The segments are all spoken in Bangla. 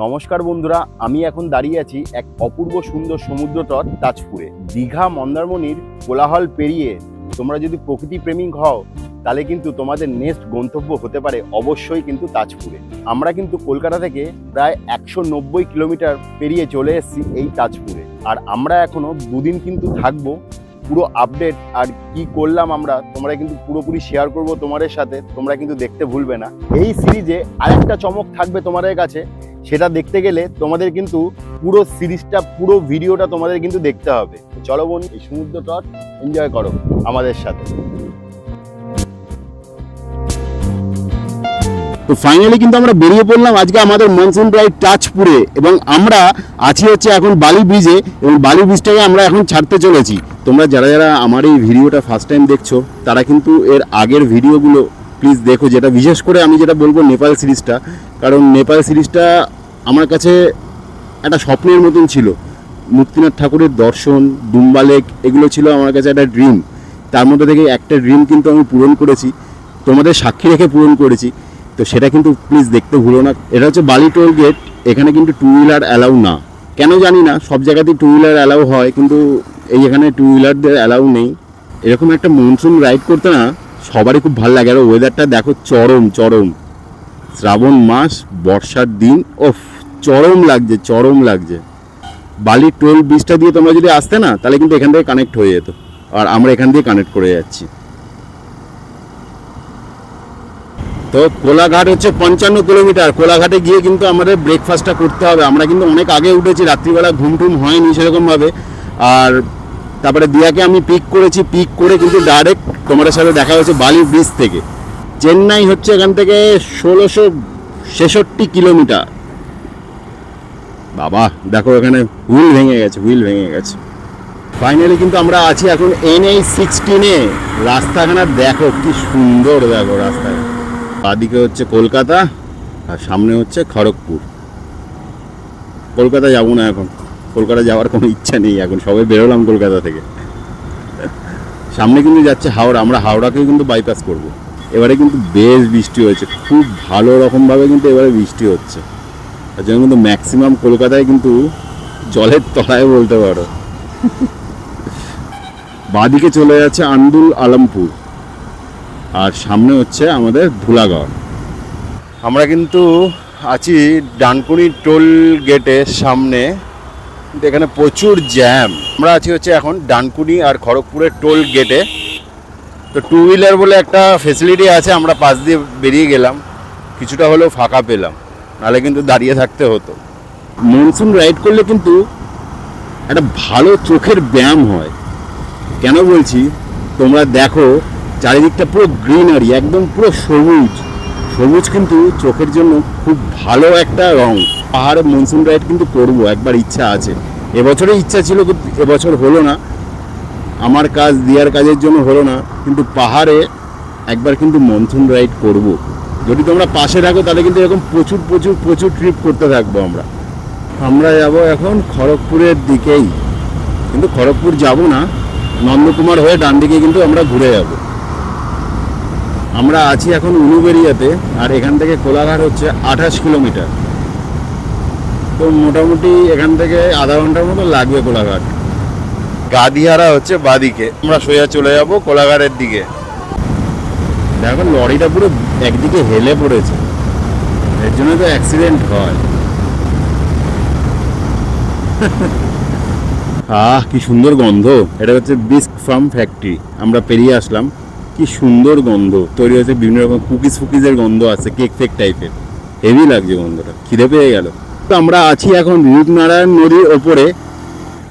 নমস্কার বন্ধুরা, আমি এখন দাঁড়িয়ে আছি এক অপূর্ব সুন্দর সমুদ্র তট তাজপুরে। দীঘা মন্দারমণির কোলাহল পেরিয়ে তোমরা যদি প্রকৃতি প্রেমিক হও তাহলে কিন্তু তোমাদের নেক্সট গন্তব্য হতে পারে অবশ্যই কিন্তু তাজপুরে। আমরা কিন্তু কলকাতা থেকে প্রায় 190 কিলোমিটার পেরিয়ে চলে এসেছি এই তাজপুরে। আর আমরা এখনো দুদিন কিন্তু থাকবো। পুরো আপডেট আর কি করলাম আমরা তোমরা কিন্তু পুরোপুরি শেয়ার করব তোমাদের সাথে, তোমরা কিন্তু দেখতে ভুলবে না। এই সিরিজে আরেকটা চমক থাকবে তোমাদের কাছে, সেটা দেখতে গেলে তোমাদের কিন্তু পুরো সিরিজটা পুরো ভিডিওটা তোমাদের কিন্তু দেখতে হবে। চলো বোন, এই সমুদ্র তট এনজয় করো আমাদের সাথে। তো ফাইনালি কিন্তু আমরা বেরিয়ে পড়লাম আজকে আমাদের মনসুন রাইড তাজপুরে, এবং আমরা আছি হচ্ছে এখন বালি ব্রিজে, এবং বালি ব্রিজটাকে আমরা এখন ছাড়তে চলেছি। তোমরা যারা যারা আমার এই ভিডিওটা ফার্স্ট টাইম দেখছো তারা কিন্তু এর আগের ভিডিওগুলো প্লিজ দেখো, যেটা বিশেষ করে আমি যেটা বলবো নেপাল সিরিজটা, কারণ নেপাল সিরিজটা আমার কাছে একটা স্বপ্নের মতন ছিল। মুক্তিনাথ ঠাকুরের দর্শন, দুম্বা লেক, এগুলো ছিল আমার কাছে একটা ড্রিম। তার মধ্যে থেকে একটা ড্রিম কিন্তু আমি পূরণ করেছি, তোমাদের সাক্ষী রেখে পূরণ করেছি। তো সেটা কিন্তু প্লিজ দেখতে ভুলো না। এটা হচ্ছে বালি টোল গেট, এখানে কিন্তু টু হুইলার অ্যালাউ না, কেন জানি না। সব জায়গাতেই টু হুইলার অ্যালাউ হয়, কিন্তু এখানে টু হুইলারদের অ্যালাউ নেই। এরকম একটা মনসুন রাইড করতে না সবারই খুব ভালো লাগে। আর ওয়েদারটা দেখো, চরম চরম শ্রাবণ মাস, বর্ষার দিন, ওফ চরম লাগছে, চরম লাগছে। বালি টোল ব্রিজটা দিয়ে তোমরা যদি আসতে না তাহলে কিন্তু এখান থেকে কানেক্ট হয়ে যেত, আর আমরা এখান দিয়ে কানেক্ট করে যাচ্ছি। তো কোলাঘাট হচ্ছে 55 কিলোমিটার। কোলাঘাটে গিয়ে কিন্তু আমাদের ব্রেকফাস্টটা করতে হবে। আমরা কিন্তু অনেক আগে উঠেছি, রাত্রিবেলা ঘুম টুম হয়নি সেরকমভাবে। আর তারপরে দিয়াকে আমি পিক করেছি, পিক করে কিন্তু ডাইরেক্ট তোমাদের সাথে দেখা হয়েছে বালি ব্রিজ থেকে। চেন্নাই হচ্ছে এখান থেকে 1666 কিলোমিটার। বাবা দেখো, এখানে হুইল ভেঙে গেছে, হুইল ভেঙে গেছে। ফাইনালি কিন্তু আমরা আছি এখন NH-16-এ। রাস্তাখানা দেখো কি সুন্দর, দেখো রাস্তায়। বাদিকে হচ্ছে কলকাতা আর সামনে হচ্ছে খড়গপুর। কলকাতা যাবো না এখন, কলকাতা যাওয়ার কোনো ইচ্ছা নেই এখন, সবাই বেরোলাম কলকাতা থেকে। সামনে কিন্তু যাচ্ছে হাওড়া, আমরা হাওড়াকেও কিন্তু বাইপাস করব। এবারে কিন্তু বেশ বৃষ্টি হয়েছে, খুব ভালো রকমভাবে কিন্তু এবারে বৃষ্টি হচ্ছে। তার জন্য কিন্তু ম্যাক্সিমাম কলকাতায় কিন্তু জলের তলায় বলতে পারো। বাদিকে চলে যাচ্ছে আন্দুল আলমপুর, আর সামনে হচ্ছে আমাদের ধুলাগড়। আমরা কিন্তু আছি ডানকুনি টোল গেটের সামনে, এখানে প্রচুর জ্যাম। আমরা আছি হচ্ছে এখন ডানকুনি আর খড়গপুরের টোল গেটে। তো টু হুইলার বলে একটা ফেসিলিটি আছে, আমরা পাশ দিয়ে বেরিয়ে গেলাম, কিছুটা হলেও ফাঁকা পেলাম, নাহলে কিন্তু দাঁড়িয়ে থাকতে হতো। মনসুন রাইড করলে কিন্তু একটা ভালো চোখের ব্যায়াম হয়। কেন বলছি, তোমরা দেখো চারিদিকটা পুরো গ্রিনারি, একদম পুরো সবুজ সবুজ, কিন্তু চোখের জন্য খুব ভালো একটা রং। পাহাড়ে মনসুন রাইড কিন্তু করবো, একবার ইচ্ছা আছে। এবছরই ইচ্ছা ছিল, কিন্তু এবছর হলো না, আমার কাজ দিয়ার কাজের জন্য হলো না। কিন্তু পাহাড়ে একবার কিন্তু মনসুন রাইড করব। যদি তোমরা পাশে থাকো তাহলে কিন্তু এরকম প্রচুর প্রচুর প্রচুর ট্রিপ করতে থাকবো। আমরা যাব এখন খড়গপুরের দিকেই, কিন্তু খড়গপুর যাব না, নন্দকুমার হয়ে ডান দিকে কিন্তু আমরা ঘুরে যাব। আমরা আছি এখন উলুবেড়িয়াতে, আর এখান থেকে কোলাঘাট হচ্ছে 28 কিলোমিটার। তো মোটামুটি এখান থেকে আধা ঘন্টার মতো লাগবে কোলাঘাট। গাদিহারা হচ্ছে বাদিকে, আমরা সোজা চলে যাব কোলাঘাটের দিকে। দেখো লরিটা পুরো একদিকে হেলে পড়েছে, এর জন্য তো অ্যাক্সিডেন্ট হয়। কি সুন্দর গন্ধ। এটা হচ্ছে বিস্ক ফার্ম ফ্যাক্টরি, আমরা পেরিয়ে আসলাম। কি সুন্দর গন্ধ তৈরি হয়েছে, বিভিন্ন রকম কুকিজ ফুকিজের গন্ধ আছে, কেক ফেক টাইপের, হেভি লাগছে গন্ধটা, খিদে পেয়ে গেল। তো আমরা আছি এখন রূপনারায়ণ নদীর ওপরে,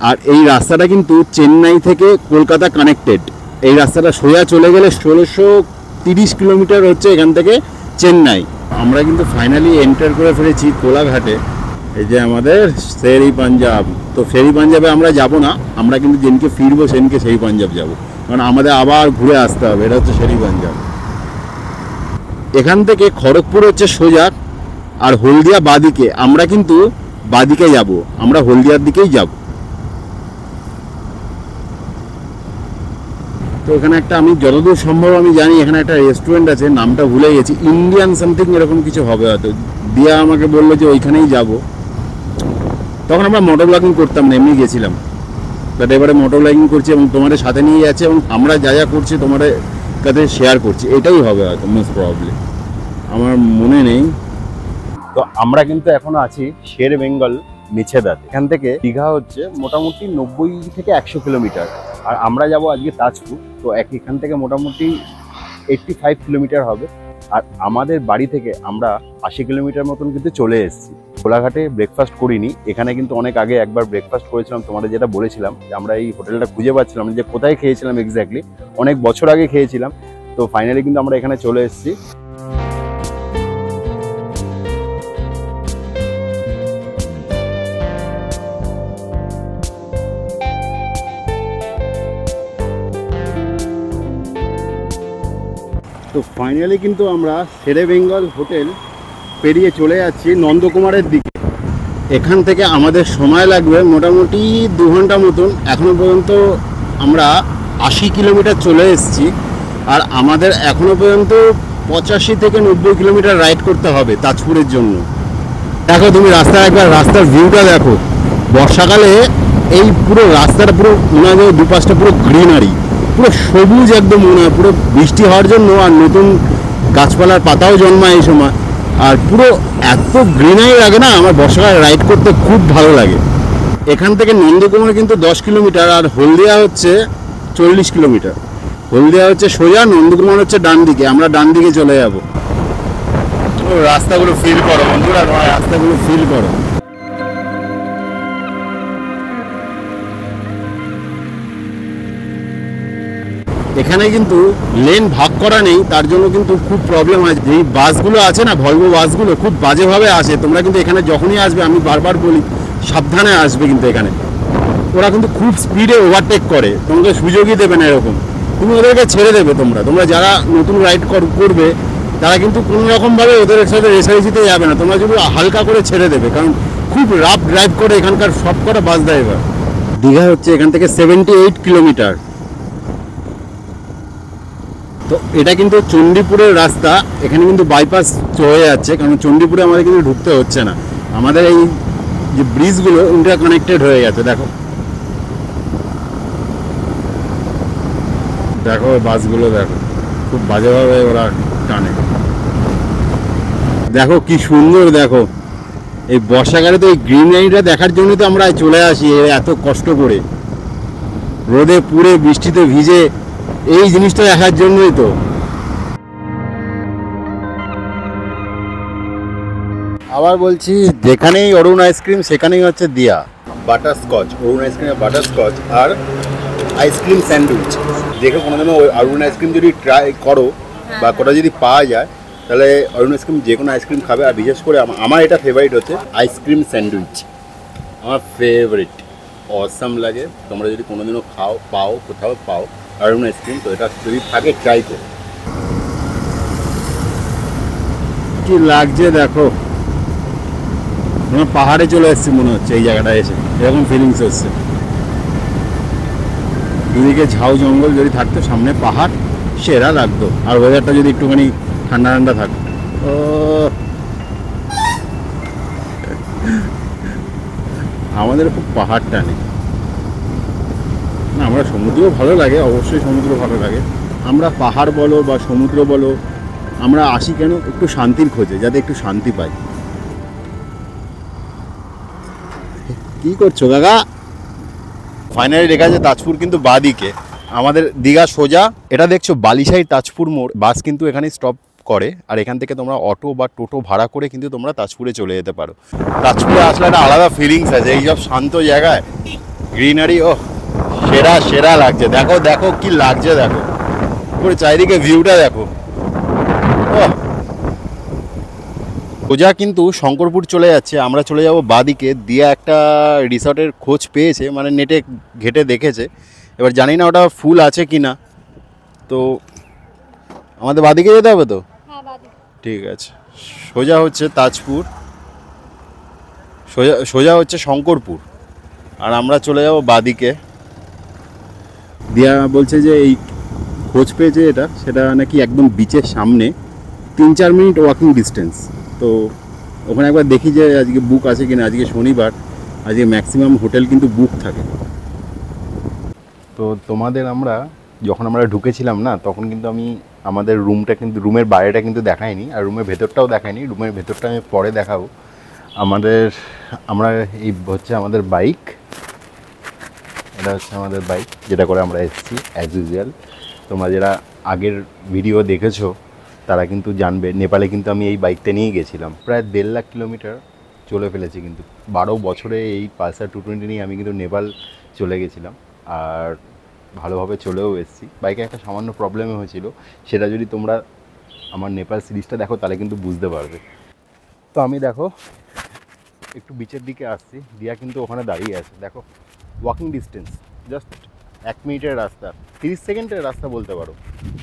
আর এই রাস্তাটা কিন্তু চেন্নাই থেকে কলকাতা কানেক্টেড। এই রাস্তাটা সোজা চলে গেলে 1630 কিলোমিটার হচ্ছে এখান থেকে চেন্নাই। আমরা কিন্তু ফাইনালি এন্টার করে ফেলেছি কোলাঘাটে। এই যে আমাদের শের ই পাঞ্জাব। তো শের ই পাঞ্জাবে আমরা যাব না, আমরা কিন্তু যেদিনকে ফিরবো সেদিনকে শের ই পাঞ্জাব যাব, কারণ আমাদের আবার ঘুরে আসতে হবে। এটা হচ্ছে শের ই পাঞ্জাব। এখান থেকে খড়গপুর হচ্ছে সোজা, আর হলদিয়া বাদিকে। আমরা কিন্তু বাদিকে যাব, আমরা হলদিয়ার দিকেই যাব। তো এখানে একটা, আমি যতদূর সম্ভব আমি জানি, এখানে একটা রেস্টুরেন্ট আছে, নামটা ভুলে গেছি, ইন্ডিয়ান সামথিং এরকম কিছু হবে হয়তো। দিয়া আমাকে বললো যে ওইখানেই যাব। তখন আমরা মোটর ব্লগিং করতাম না, এমনি গেছিলাম। বাট এবারে মোটর ব্লগিং করছি এবং তোমাদের সাথে নিয়ে যাচ্ছে, এবং আমরা যা যা করছি তোমাদের কাছে শেয়ার করছি, এটাই হবে হয়তো মোস্ট প্রবাবলি, আমার মনে নেই। তো আমরা কিন্তু এখনো আছি শের বেঙ্গল মেছেদাতে। এখান থেকে দীঘা হচ্ছে মোটামুটি 90 থেকে 100 কিলোমিটার, আর আমরা যাব আজকে তাজপুর। তো এখান থেকে মোটামুটি 85 কিলোমিটার হবে। আর আমাদের বাড়ি থেকে আমরা 80 কিলোমিটার মতন কিন্তু চলে এসেছি। কোলাঘাটে ব্রেকফাস্ট করিনি, এখানে কিন্তু অনেক আগে একবার ব্রেকফাস্ট করেছিলাম, তোমাদের যেটা বলেছিলাম যে আমরা এই হোটেলটা খুঁজে পাচ্ছিলাম যে কোথায় খেয়েছিলাম এক্স্যাক্টলি, অনেক বছর আগে খেয়েছিলাম। তো ফাইনালি কিন্তু আমরা এখানে চলে এসেছি। তো ফাইনালি কিন্তু আমরা শেরে বেঙ্গল হোটেল পেরিয়ে চলে যাচ্ছি নন্দকুমারের দিকে। এখান থেকে আমাদের সময় লাগবে মোটামুটি 2 ঘন্টা মতন। এখনও পর্যন্ত আমরা 80 কিলোমিটার চলে এসেছি, আর আমাদের এখনও পর্যন্ত 85 থেকে 90 কিলোমিটার রাইড করতে হবে তাজপুরের জন্য। দেখো তুমি রাস্তায় একবার রাস্তার ভিউটা দেখো। বর্ষাকালে এই পুরো রাস্তাটা পুরো মনে হয় দুপাশটা পুরো গ্রিনারি, পুরো সবুজ একদম মনে হয়, পুরো বৃষ্টি হওয়ার জন্য আর নতুন গাছপালার পাতাও জন্মায় এই সময়, আর পুরো এত গ্রিনারি লাগে না, আমার বর্ষাকালে রাইড করতে খুব ভালো লাগে। এখান থেকে নন্দকুমার কিন্তু 10 কিলোমিটার, আর হলদিয়া হচ্ছে 40 কিলোমিটার। হলদিয়া হচ্ছে সোজা, নন্দকুমার হচ্ছে ডান দিকে, আমরা ডান দিকে চলে যাব। রাস্তাগুলো ফিল করো বন্ধুরা, তোমার রাস্তাগুলো ফিল করো। এখানে কিন্তু লেন ভাগ করা নেই, তার জন্য কিন্তু খুব প্রবলেম হয়। যেই বাসগুলো আছে না, ভলভো বাসগুলো খুব বাজেভাবে আসে। তোমরা কিন্তু এখানে যখনই আসবে, আমি বারবার বলি সাবধানে আসবে, কিন্তু এখানে ওরা কিন্তু খুব স্পিডে ওভারটেক করে, তোমাকে সুযোগই দেবে না এরকম, তুমি ওদেরকে ছেড়ে দেবে। তোমরা যারা নতুন রাইড করবে তারা কিন্তু কোনো রকমভাবে ওদের সাথে রেসারেসিতে যাবে না, তোমরা যদি হালকা করে ছেড়ে দেবে, কারণ খুব রাফ ড্রাইভ করে এখানকার সব কটা বাস ড্রাইভার। দীঘা হচ্ছে এখান থেকে 78 কিলোমিটার। তো এটা কিন্তু চণ্ডীপুরের রাস্তা, এখানে কিন্তু বাইপাস হয়ে যাচ্ছে, কারণ চণ্ডীপুরে আমাদের কিন্তু ঢুকতে হচ্ছে না, আমাদের এই যে ব্রিজগুলো ইন্টার কানেক্টেড হয়ে গেছে। দেখো দেখো বাসগুলো দেখো, খুব বাজেভাবে ওরা টানে। দেখো কি সুন্দর, দেখো এই বর্ষাকালে তো এই গ্রিনারিটা দেখার জন্যই তো আমরা চলে আসি এত কষ্ট করে, রোদে পুড়ে বৃষ্টিতে ভিজে, এই জিনিসটা দেখার জন্যই তো। আবার বলছি, যেখানেই অরুণ আইসক্রিম সেখানেই হচ্ছে দিয়া বাটারস্কচ, অরুণ আইসক্রিমের বাটারস্কচ আর আইসক্রিম স্যান্ডউইচ। দেখে কোনোদিনও অরুণ আইসক্রিম যদি ট্রাই করো বা কোটা যদি পাওয়া যায়, তাহলে অরুণ আইসক্রিম যে কোনো আইসক্রিম খাবে। আর বিশেষ করে আমার এটা ফেভারিট হচ্ছে আইসক্রিম স্যান্ডউইচ, আমার ফেভারিট, অসাম লাগে। তোমরা যদি কোনোদিনও কোথাও পাও অরুণ আইসক্রিম, তো এটা যদি থাকে ট্রাই করো। কি লাগছে দেখো, পাহাড়ে চলে এসেছি মনে হচ্ছে এই জায়গাটা এসে, এরকম ফিলিংস হচ্ছে। দুদিকে ঝাউ জঙ্গল যদি থাকতো, সামনে পাহাড়, সেরা লাগতো। আর ওয়েদারটা যদি একটুখানি ঠান্ডা ঠান্ডা থাকতো। ও আমাদের খুব পাহাড় টানে না, আমরা সমুদ্রও ভালো লাগে, অবশ্যই সমুদ্র ভালো লাগে। আমরা পাহাড় বলো বা সমুদ্র বলো, আমরা আসি কেন, একটু শান্তির খোঁজে, যাতে একটু শান্তি পাই। কি করছো কাকা? ফাইনালি লেখা আছে তাজপুর কিন্তু বাদিকে, আমাদের দীঘা সোজা। এটা দেখছো বালিশাই তাজপুর মোড়, বাস কিন্তু এখানে স্টপ করে, আর এখান থেকে তোমরা অটো বা টোটো ভাড়া করে কিন্তু তোমরা তাজপুরে চলে যেতে পারো। তাজপুরে আসলে একটা আলাদা ফিলিংস আছে, এইসব শান্ত জায়গায় গ্রিনারি, ও সেরা সেরা লাগছে। দেখো দেখো কি লাগছে, দেখো পুরো চারিদিকে ভিউটা দেখো। ও সোজা কিন্তু শঙ্করপুর চলে যাচ্ছে, আমরা চলে যাব বাদিকে। দিয়া একটা রিসর্টের খোঁজ পেয়েছে, মানে নেটে ঘেটে দেখেছে, এবার জানি না ওটা ফুল আছে কি না। তো আমাদের বাদিকে যেতে হবে তো, ঠিক আছে। সোজা হচ্ছে তাজপুর, সোজা হচ্ছে শঙ্করপুর, আর আমরা চলে যাব বাদিকে। দিয়া বলছে যে এই খোঁজ পেয়েছে সেটা নাকি একদম বিচের সামনে, 3-4 মিনিট ওয়াকিং ডিস্টেন্স। তো ওখানে একবার দেখি যে আজকে বুক আছে কিনা, আজকে শনিবার, আজকে ম্যাক্সিমাম হোটেল কিন্তু বুক থাকে। তো তোমাদের যখন আমরা ঢুকেছিলাম না, তখন কিন্তু আমি আমাদের রুমের বাইরেটা কিন্তু দেখাইনি, আর রুমের ভেতরটাও দেখাইনি। রুমের ভেতরটা আমি পরে দেখাবো। আমরা হচ্ছে আমাদের বাইক, এটা হচ্ছে আমাদের বাইক যেটা করে আমরা এসেছি অ্যাজ ইউজুয়াল। তোমরা যারা আগের ভিডিও দেখেছো তারা কিন্তু জানবে, নেপালে কিন্তু আমি এই বাইকটা নিয়ে গেছিলাম। প্রায় 1.5 লাখ কিলোমিটার চলে ফেলেছি কিন্তু। 12 বছরে এই পালসার 220 নিয়ে আমি কিন্তু নেপাল চলে গেছিলাম, আর ভালোভাবে চলেও এসেছি। বাইকে একটা সামান্য প্রবলেমে হয়েছিল, সেটা যদি তোমরা আমার নেপাল সিরিজটা দেখো তাহলে কিন্তু বুঝতে পারবে। তো আমি দেখো একটু বিচের দিকে আসছি, দিয়া কিন্তু ওখানে দাঁড়িয়ে আছে। দেখো ওয়াকিং ডিস্টেন্স জাস্ট 1 মিনিটের রাস্তা, 30 সেকেন্ডের রাস্তা বলতে পারো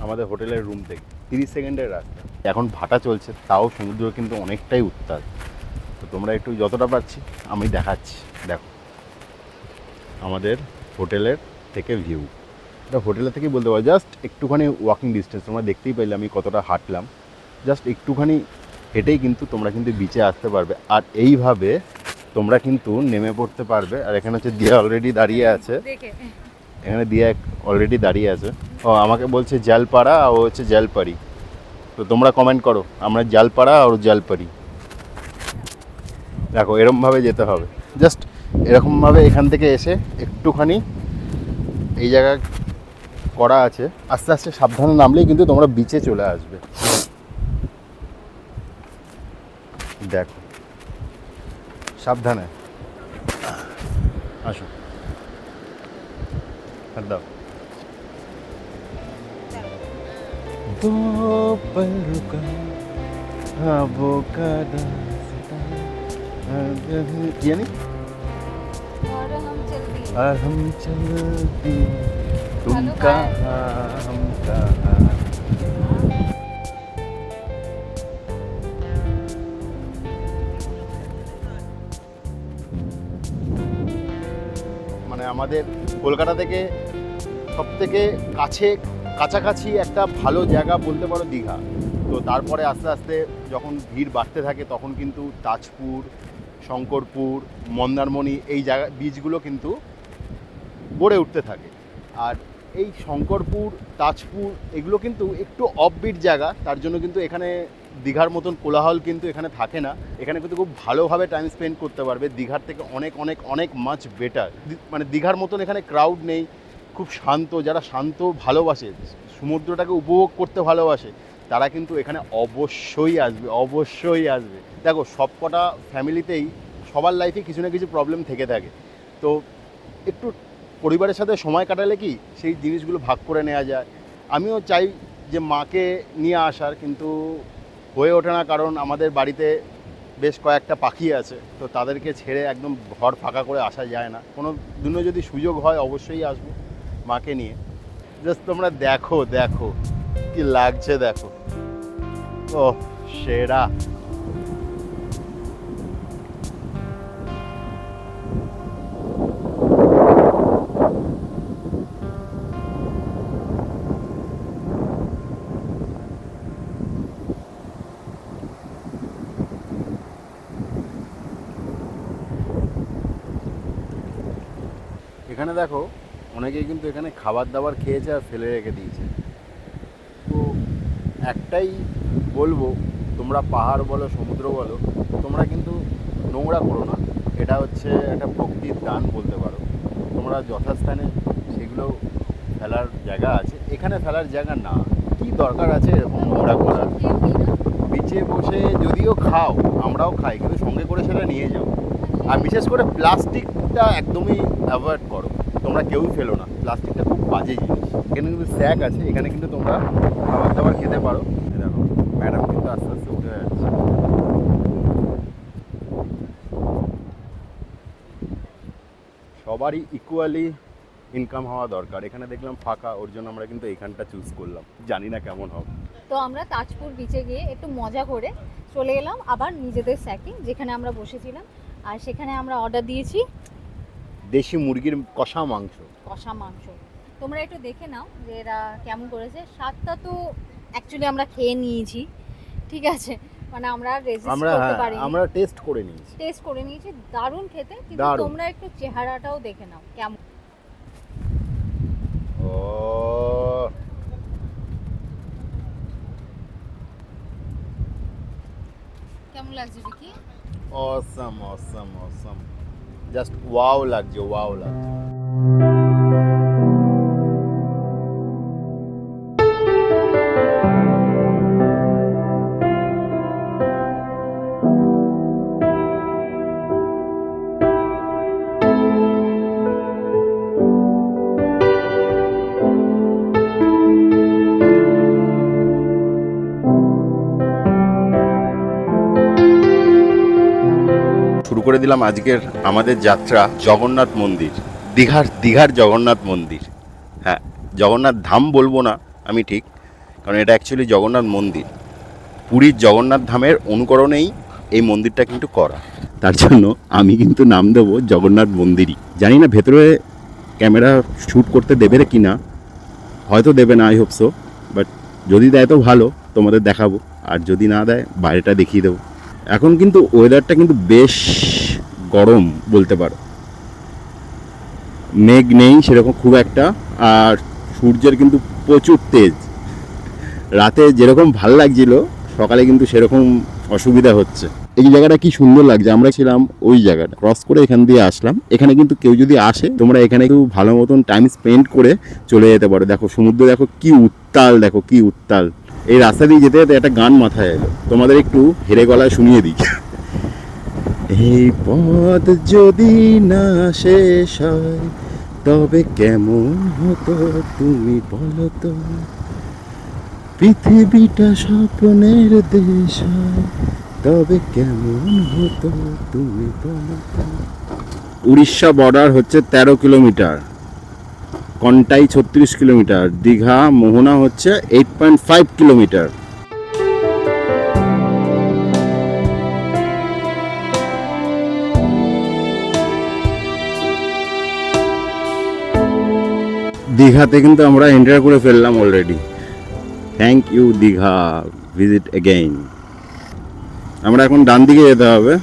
আমাদের হোটেলের রুম থেকে। 30 সেকেন্ডের রাস্তা। এখন ভাটা চলছে, তাও সমুদ্র কিন্তু অনেকটাই উত্তাল। তো তোমরা একটু যতটা পারছি আমি দেখাচ্ছি। দেখো আমাদের হোটেলের থেকে ভিউ, এটা হোটেলের থেকেই বলতে পারো। জাস্ট একটুখানি ওয়াকিং ডিস্টেন্স, তোমরা দেখতেই পাইলে আমি কতটা হাঁটলাম। জাস্ট একটুখানি হেঁটেই কিন্তু তোমরা কিন্তু বিচে আসতে পারবে, আর এইভাবে তোমরা কিন্তু নেমে পড়তে পারবে। আর এখানে হচ্ছে দিয়া অলরেডি দাঁড়িয়ে আছে, এখানে দিয়া অলরেডি দাঁড়িয়ে আছে। ও আমাকে বলছে জালপাড়া, ও হচ্ছে জালপাড়ি। তো তোমরা কমেন্ট করো আমরা জালপাড়া আর জালপাড়ি। দেখো এরকমভাবে যেতে হবে, জাস্ট এরকমভাবে এখান থেকে এসে একটুখানি এই জায়গায় করা আছে, আস্তে আস্তে সাবধানে নামলেই কিন্তু তোমরা বিচে চলে আসবে। দেখো সাবধানে আসো, হাত দাও। কি জানি আর हम चलती तुम कहाँ हम कहाँ। মানে আমাদের কলকাতা থেকে সবথেকে কাছাকাছি একটা ভালো জায়গা বলতে পারো দীঘা। তো তারপরে আস্তে আস্তে যখন ভিড় বাড়তে থাকে তখন কিন্তু তাজপুর, শঙ্করপুর, মন্দারমণি এই জায়গা বিচগুলো কিন্তু গড়ে উঠতে থাকে। আর এই শঙ্করপুর, তাজপুর এগুলো কিন্তু একটু অফবিট জায়গা, তার জন্য কিন্তু এখানে দীঘার মতন কোলাহল কিন্তু এখানে থাকে না। এখানে কিন্তু খুব ভালোভাবে টাইম স্পেন্ড করতে পারবে, দীঘার থেকে অনেক অনেক অনেক মাচ বেটার। মানে দীঘার মতন এখানে ক্রাউড নেই, খুব শান্ত। যারা শান্ত ভালোবাসে, সমুদ্রটাকে উপভোগ করতে ভালোবাসে, তারা কিন্তু এখানে অবশ্যই আসবে। দেখো সব কটা ফ্যামিলিতেই সবার লাইফে কিছু না কিছু প্রবলেম থেকে থাকে। তো একটু পরিবারের সাথে সময় কাটালে কি সেই জিনিসগুলো ভাগ করে নেওয়া যায়। আমিও চাই যে মাকে নিয়ে আসার, কিন্তু হয়ে ওঠে না, কারণ আমাদের বাড়িতে বেশ কয়েকটা পাখি আছে, তো তাদেরকে ছেড়ে একদম ঘর ফাঁকা করে আসা যায় না। কোনো দিনও যদি সুযোগ হয় অবশ্যই আসবো মাকে নিয়ে। জাস্ট তোমরা দেখো কি লাগছে, দেখো ও সেরা। এখানে দেখো অনেকেই কিন্তু এখানে খাবার দাবার খেয়েছে আর ফেলে রেখে দিয়েছে। তো একটাই বলবো, তোমরা পাহাড় বলো সমুদ্র বলো, তোমরা কিন্তু নোংরা করো না। এটা হচ্ছে একটা প্রকৃতির দান বলতে পারো। তোমরা যথাস্থানে সেগুলো ফেলার জায়গা আছে, এখানে ফেলার জায়গা না। কি দরকার আছে এরকম নোংরা করার? বিচে বসে যদিও খাও, আমরাও খাই, কিন্তু সঙ্গে করে সেটা নিয়ে যাও। আর বিশেষ করে প্লাস্টিকটা একদমই অ্যাভয়েড করো, তোমরা কেউই ফেলো না। প্লাস্টিকটা খুব বাজে জিনিস। এখানে কিন্তু স্যাক আছে, এখানে কিন্তু তোমরা খাবার দাবার খেতে পারো। দেখো ম্যাডাম কিন্তু আস্তে আস্তে উঠে যাচ্ছে। সবারই ইকুয়ালি ইনকাম হওয়া দরকার। এখানে দেখলাম ফাঁকা, ওর জন্য আমরা কিন্তু এইখানটা চুজ করলাম, জানি না কেমন হবে। তো আমরা তাজপুর বিচে গিয়ে একটু মজা করে চলে এলাম আবার নিজেদের স্যাকে, যেখানে আমরা বসেছিলাম। আর সেখানে আমরা অর্ডার দিয়েছি দেশি মুরগির কষা মাংস। তোমরা একটু দেখে নাও যে এরা কেমন করেছে। স্বাদটা তো অ্যাকচুয়ালি আমরা খেয়ে নিয়েছি, ঠিক আছে। মানে আমরা রেজিস্ট আমরা করতে পারিনি। আমরা টেস্ট করে নিয়েছি। টেস্ট করে নিয়েছি, দারুণ খেতে, কিন্তু দারুণ। তোমরা একটু চেহারাটাও দেখে নাও কেমন। ও কেমন লাগছে Vicky? Awesome awesome awesome, just wow লাগছে, ওয়াও লাগছে। শুরু করে দিলাম আজকের আমাদের যাত্রা জগন্নাথ মন্দির, দীঘার জগন্নাথ মন্দির। হ্যাঁ, জগন্নাথ ধাম বলবো না আমি ঠিক, কারণ এটা অ্যাকচুয়ালি জগন্নাথ মন্দির। পুরীর জগন্নাথ ধামের অনুকরণেই এই মন্দিরটা কিন্তু করা, তার জন্য আমি কিন্তু নাম দেবো জগন্নাথ মন্দিরই। জানি না ভেতরে ক্যামেরা শ্যুট করতে দেবে কি না, হয়তো দেবে না, আই হোপ সো, বাট যদি দেয় তো ভালো, তোমাদের দেখাবো, আর যদি না দেয় বাইরেটা দেখিয়ে দেবো। এখন কিন্তু ওয়েদারটা কিন্তু বেশ গরম বলতে পারো, মেঘ নেই সেরকম খুব একটা, আর সূর্যের কিন্তু প্রচুর তেজ। রাতে যেরকম ভাল লাগছিল সকালে কিন্তু সেরকম অসুবিধা হচ্ছে। এই জায়গাটা কি সুন্দর লাগছে, আমরা ছিলাম ওই জায়গাটা ক্রস করে এখান দিয়ে আসলাম। এখানে কিন্তু কেউ যদি আসে তোমরা এখানে একটু ভালো মতন টাইম স্পেন্ড করে চলে যেতে পারো। দেখো সমুদ্র, দেখো কি উত্তাল, দেখো কি উত্তাল। এই রাস্তা দিয়ে যেতে যেতে একটা গান মাথায় এলো, তোমাদের একটু হেরে গলায় শুনিয়ে দিই। এই পথ যদি না শেষ হয় তবে কেমন হতো তুমি বলো তো, পৃথিবীটা স্বপ্নের দেশ হয় তবে কেমন হতো তুমি বলো তো। উড়িষ্যা বর্ডার হচ্ছে 13 কিলোমিটার, কন্টাই 36 কিলোমিটার, দীঘা মোহনা হচ্ছে 8.5 কিলোমিটার। দীঘাতে কিন্তু আমরা এন্টার করে ফেললাম already. Thank you Digha, visit again. আমরা এখন ডান দিকে যেতে হবে,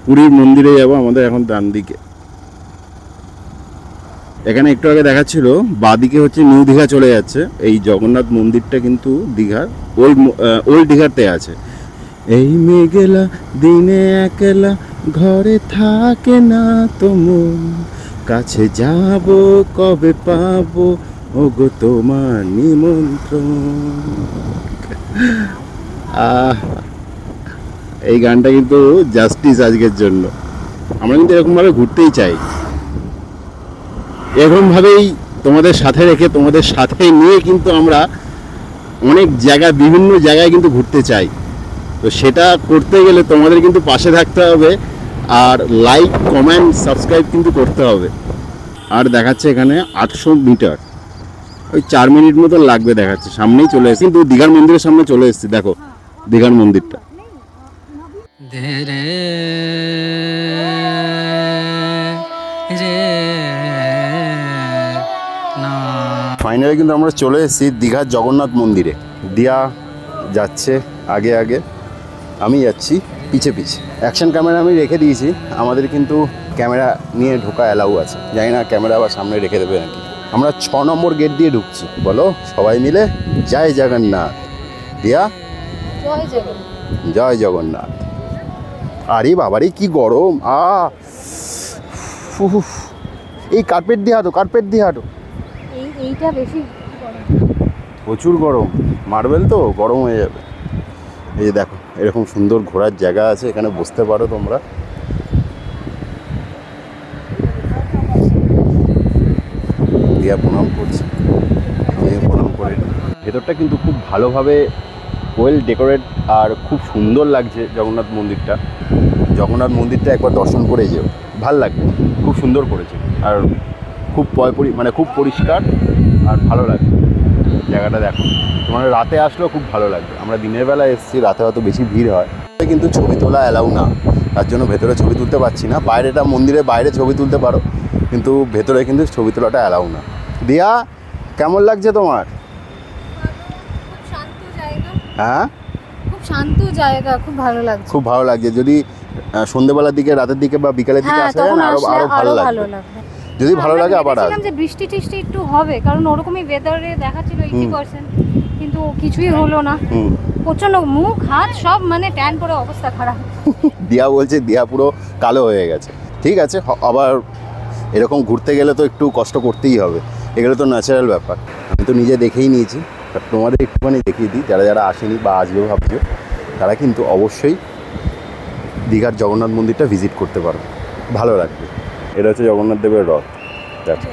পুরীর মন্দিরে যাব আমাদের এখন ডান দিকে। এখানে একটু আগে দেখাচ্ছিল বাঁদিকে হচ্ছে নিউ দীঘা চলে যাচ্ছে। এই জগন্নাথ মন্দিরটা কিন্তু দীঘার ওল্ড দীঘাতে আছে। এই মেঘলা দিনে একলা ঘরে থাকে না তো মন, কাছে যাব কবে পাবো ওগো তোমার নিমন্ত্রণ। এই গানটা কিন্তু জাস্টিস আজকের জন্য। আমরা কিন্তু এরকমভাবে ঘুরতেই চাই, এরকমভাবেই তোমাদের সাথে রেখে তোমাদের সাথে নিয়ে কিন্তু আমরা অনেক জায়গায়, বিভিন্ন জায়গায় কিন্তু ঘুরতে চাই। তো সেটা করতে গেলে তোমাদের কিন্তু পাশে থাকতে হবে, আর লাইক কমেন্ট সাবস্ক্রাইব কিন্তু করতে হবে। আর দেখাচ্ছে এখানে 800 মিটার, ওই 4 মিনিট মতো লাগবে দেখাচ্ছে। সামনেই চলে এসেছি, কিন্তু দীঘার মন্দিরের সামনে চলে এসেছি। দেখো দীঘার মন্দিরটা। ফাইনালি কিন্তু আমরা চলে এসেছি দীঘার জগন্নাথ মন্দিরে। দিয়া যাচ্ছে আগে আগে, আমি যাচ্ছি পিছে পিছে। অ্যাকশন ক্যামেরা আমি রেখে দিয়েছি, আমাদের কিন্তু ক্যামেরা নিয়ে ঢোকা অ্যালাউ আছে। জানি না ক্যামেরা আবার সামনে রেখে দেবে নাকি। আমরা 6 নম্বর গেট দিয়ে ঢুকছি। বলো সবাই মিলে জয় জগন্নাথ। দিয়া জয় জগন্নাথ। জয় জগন্নাথ। আরে বাবারে কি গরম! এই কার্পেট দিয়ে হাঁটো, কার্পেট দিয়ে হাঁটো। এইটা বেশি গরম, প্রচুর গরম, মার্বেল তো গরম হয়ে যাবে। এই যে দেখো এরকম সুন্দর ঘোরার জায়গা আছে, এখানে বসতে পারো তোমরা। দিয়া প্রণাম করছি, আমি প্রণাম করি। ভেতরটা কিন্তু খুব ভালোভাবে ওয়েল ডেকোরেট, আর খুব সুন্দর লাগছে জগন্নাথ মন্দিরটা। জগন্নাথ মন্দিরটা একবার দর্শন করে যেও, ভাল লাগবে, খুব সুন্দর করেছে। আর খুব মানে খুব পরিষ্কার আর ভালো লাগে জায়গাটা। দেখো তোমরা রাতে আসলেও খুব ভালো লাগবে। আমরা দিনের বেলা এসেছি, রাতে হয়তো বেশি ভিড় হয়, কিন্তু ছবি তোলা অ্যালাউ না, তার জন্য ভেতরে ছবি তুলতে পারছি না। বাইরেটা মন্দিরের বাইরে ছবি তুলতে পারো, কিন্তু ভেতরে কিন্তু ছবি তোলাটা অ্যালাউ না। দিয়া কেমন লাগছে তোমার? খুব শান্ত জায়গা। হ্যাঁ খুব খুব শান্ত জায়গা, খুব ভালো লাগছে। খুব ভালো লাগছে। যদি সন্ধ্যেবেলার দিকে, রাতের দিকে বা বিকালের দিকে আসা যায় না, আরো ভালো লাগবে। যদি ভালো লাগে আবার আসবে। যে বৃষ্টি টিষ্টি একটু হবে, কারণ ওরকমই ওয়েদারে দেখাচ্ছিল 80%, কিন্তু কিছুই হলো না। প্রচন্ড মুখ হাত সব মানে ট্যান করে অবস্থা খারাপ। দিয়া বলছে দিয়া পুরো কালো হয়ে গেছে। ঠিক আছে, আবার এরকম ঘুরতে গেলে তো একটু কষ্ট করতেই হবে, এগুলো তো ন্যাচারাল ব্যাপার। আমি তো নিজে দেখেই নিয়েছি, তোমাদের একটুখানি দেখিয়ে দিই, যারা যারা আসেনি বা আসবে ভাবছো তারা কিন্তু অবশ্যই দীঘার জগন্নাথ মন্দিরটা ভিজিট করতে পারো, ভালো লাগবে। এটা হচ্ছে জগন্নাথ দেবের রথ, দেখো।